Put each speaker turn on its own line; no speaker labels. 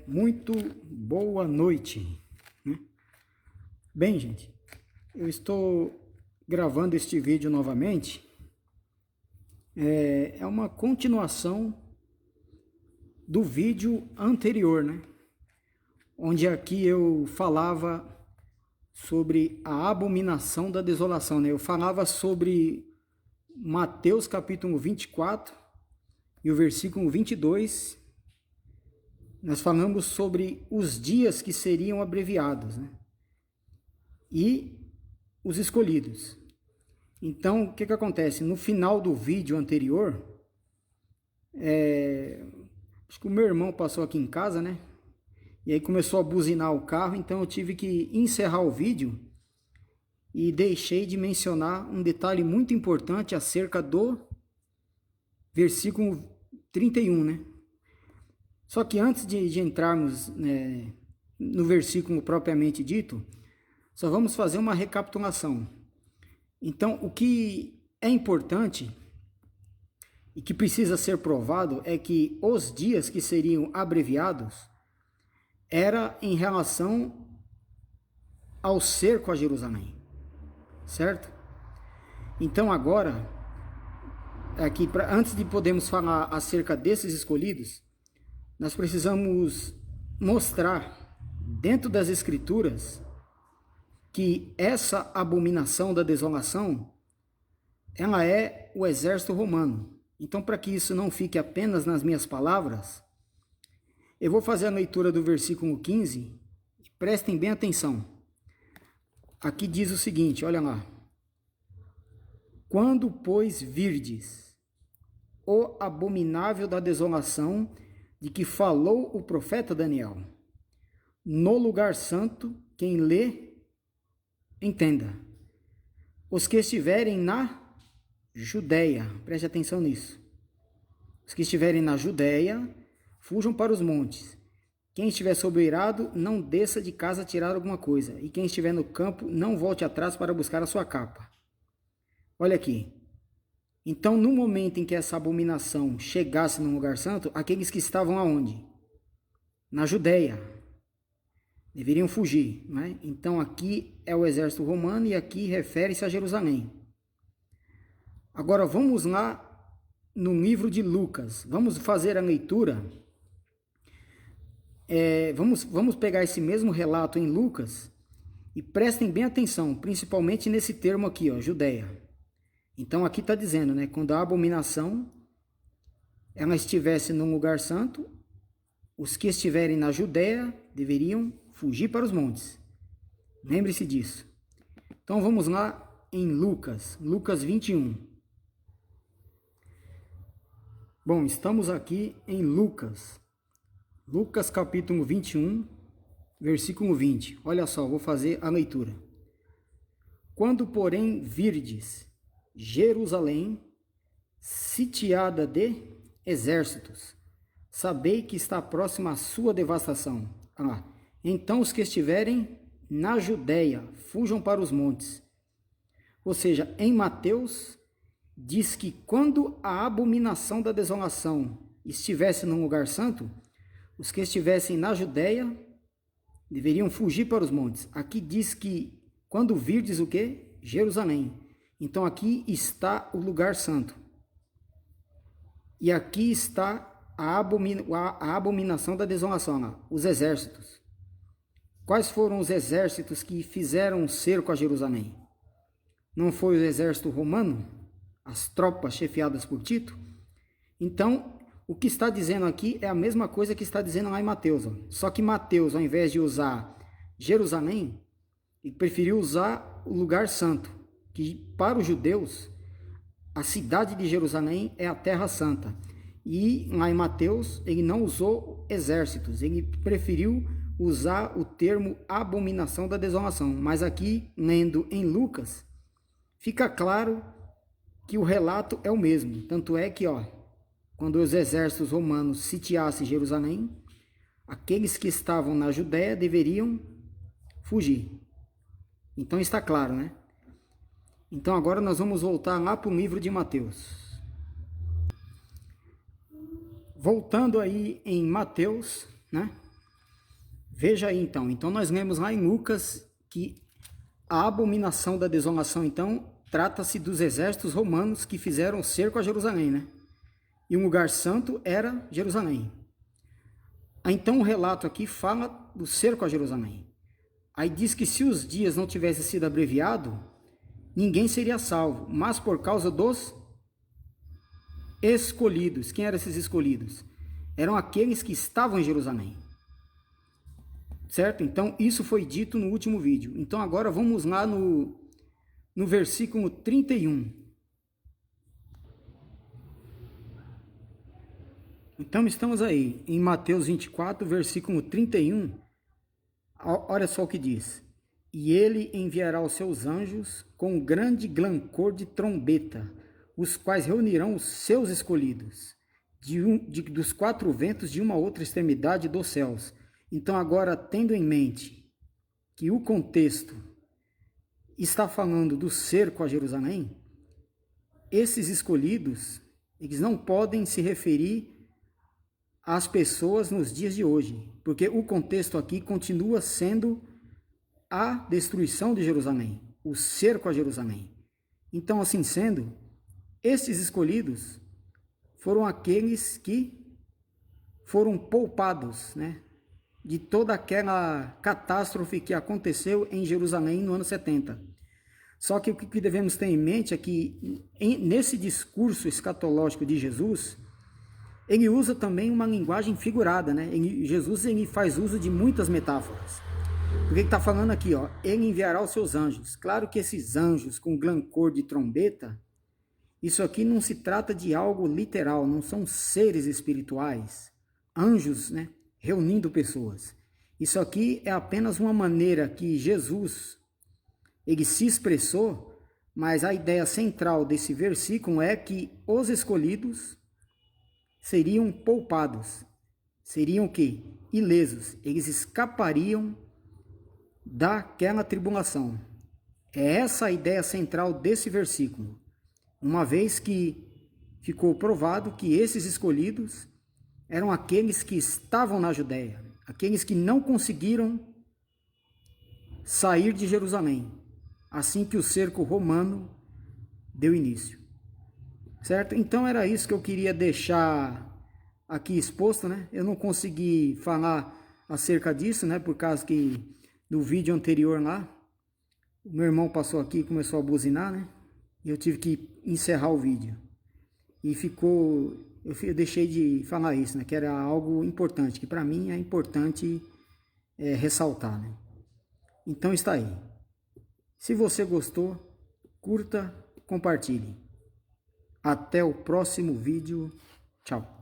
Muito boa noite, né? Bem, gente, eu estou gravando este vídeo novamente. É uma continuação do vídeo anterior, né? Onde aqui eu falava sobre a abominação da desolação, né? Eu falava sobre Mateus capítulo 24 e o versículo 22. Nós falamos sobre os dias que seriam abreviados, né? E os escolhidos. Então, o que acontece? No final do vídeo anterior, acho que o meu irmão passou aqui em casa, né? E aí começou a buzinar o carro, então eu tive que encerrar o vídeo e deixei de mencionar um detalhe muito importante acerca do versículo 31, né? Só que antes de entrarmos no versículo propriamente dito, só vamos fazer uma recapitulação. Então, o que é importante e que precisa ser provado é que os dias que seriam abreviados era em relação ao cerco a Jerusalém, certo? Então agora, aqui, antes de podermos falar acerca desses escolhidos, nós precisamos mostrar dentro das Escrituras que essa abominação da desolação, ela é o exército romano. Então, para que isso não fique apenas nas minhas palavras, eu vou fazer a leitura do versículo 15, e prestem bem atenção. Aqui diz o seguinte, olha lá. Quando, pois, virdes o abominável da desolação de que falou o profeta Daniel, no lugar santo, quem lê, entenda. Os que estiverem na Judéia, preste atenção nisso. Os que estiverem na Judéia, fujam para os montes. Quem estiver sobeirado, não desça de casa a tirar alguma coisa. E quem estiver no campo, não volte atrás para buscar a sua capa. Olha aqui. Então, no momento em que essa abominação chegasse no lugar santo, aqueles que estavam aonde? Na Judéia. Deveriam fugir, não é? Então, aqui é o exército romano e aqui refere-se a Jerusalém. Agora, vamos lá no livro de Lucas. Vamos fazer a leitura. Vamos pegar esse mesmo relato em Lucas e prestem bem atenção, principalmente nesse termo aqui, ó, Judéia. Então aqui está dizendo, né, quando a abominação ela estivesse num lugar santo, os que estiverem na Judéia deveriam fugir para os montes. Lembre-se disso. Então vamos lá em Lucas 21. Bom, estamos aqui em Lucas capítulo 21, versículo 20. Olha só, vou fazer a leitura. Quando, porém, virdes Jerusalém sitiada de exércitos, sabei que está próxima a sua devastação. Então os que estiverem na Judéia fujam para os montes. Ou seja, em Mateus diz que quando a abominação da desolação estivesse num lugar santo, os que estivessem na Judéia deveriam fugir para os montes. Aqui diz que quando virdes o quê? Jerusalém. Então aqui está o lugar santo. E aqui está a abominação da desolação, os exércitos. Quais foram os exércitos que fizeram um cerco a Jerusalém? Não foi o exército romano? As tropas chefiadas por Tito? Então, o que está dizendo aqui é a mesma coisa que está dizendo lá em Mateus. Só que Mateus, ao invés de usar Jerusalém, ele preferiu usar o lugar santo, que para os judeus, a cidade de Jerusalém é a terra santa. E lá em Mateus, ele não usou exércitos, ele preferiu usar o termo abominação da desolação. Mas aqui, lendo em Lucas, fica claro que o relato é o mesmo. Tanto é que, quando os exércitos romanos sitiassem Jerusalém, aqueles que estavam na Judéia deveriam fugir. Então está claro, né? Então agora nós vamos voltar lá para o livro de Mateus. Voltando aí em Mateus, né? Veja aí então. Então nós lemos lá em Lucas que a abominação da desolação, então, trata-se dos exércitos romanos que fizeram cerco a Jerusalém, né? E um lugar santo era Jerusalém. Então o relato aqui fala do cerco a Jerusalém. Aí diz que se os dias não tivessem sido abreviados, ninguém seria salvo, mas por causa dos escolhidos. Quem eram esses escolhidos? Eram aqueles que estavam em Jerusalém. Certo? Então isso foi dito no último vídeo. Então agora vamos lá no versículo 31. Então estamos aí em Mateus 24, versículo 31. Olha só o que diz. E ele enviará os seus anjos com grande glancor de trombeta, os quais reunirão os seus escolhidos, dos quatro ventos de uma outra extremidade dos céus. Então agora, tendo em mente que o contexto está falando do cerco a Jerusalém, esses escolhidos, eles não podem se referir às pessoas nos dias de hoje, porque o contexto aqui continua sendo a destruição de Jerusalém, o cerco a Jerusalém. Então, assim sendo, esses escolhidos foram aqueles que foram poupados, né, de toda aquela catástrofe que aconteceu em Jerusalém no ano 70. Só que o que devemos ter em mente é que nesse discurso escatológico de Jesus, ele usa também uma linguagem figurada, né? Jesus ele faz uso de muitas metáforas. Porque ele está falando aqui, ó, ele enviará os seus anjos. Claro que esses anjos com glancor de trombeta, isso aqui não se trata de algo literal, não são seres espirituais, anjos, né, reunindo pessoas. Isso aqui é apenas uma maneira que Jesus ele se expressou, mas a ideia central desse versículo é que os escolhidos seriam poupados, seriam o quê? Ilesos, eles escapariam daquela tribulação. É essa a ideia central desse versículo, uma vez que ficou provado que esses escolhidos eram aqueles que estavam na Judéia, aqueles que não conseguiram sair de Jerusalém, assim que o cerco romano deu início. Certo? Então era isso que eu queria deixar aqui exposto, né? Eu não consegui falar acerca disso, né? Por causa que no vídeo anterior lá, o meu irmão passou aqui e começou a buzinar, né? E eu tive que encerrar o vídeo. E ficou... Eu deixei de falar isso, né? Que era algo importante, que para mim é importante ressaltar, né? Então está aí. Se você gostou, curta, compartilhe. Até o próximo vídeo. Tchau.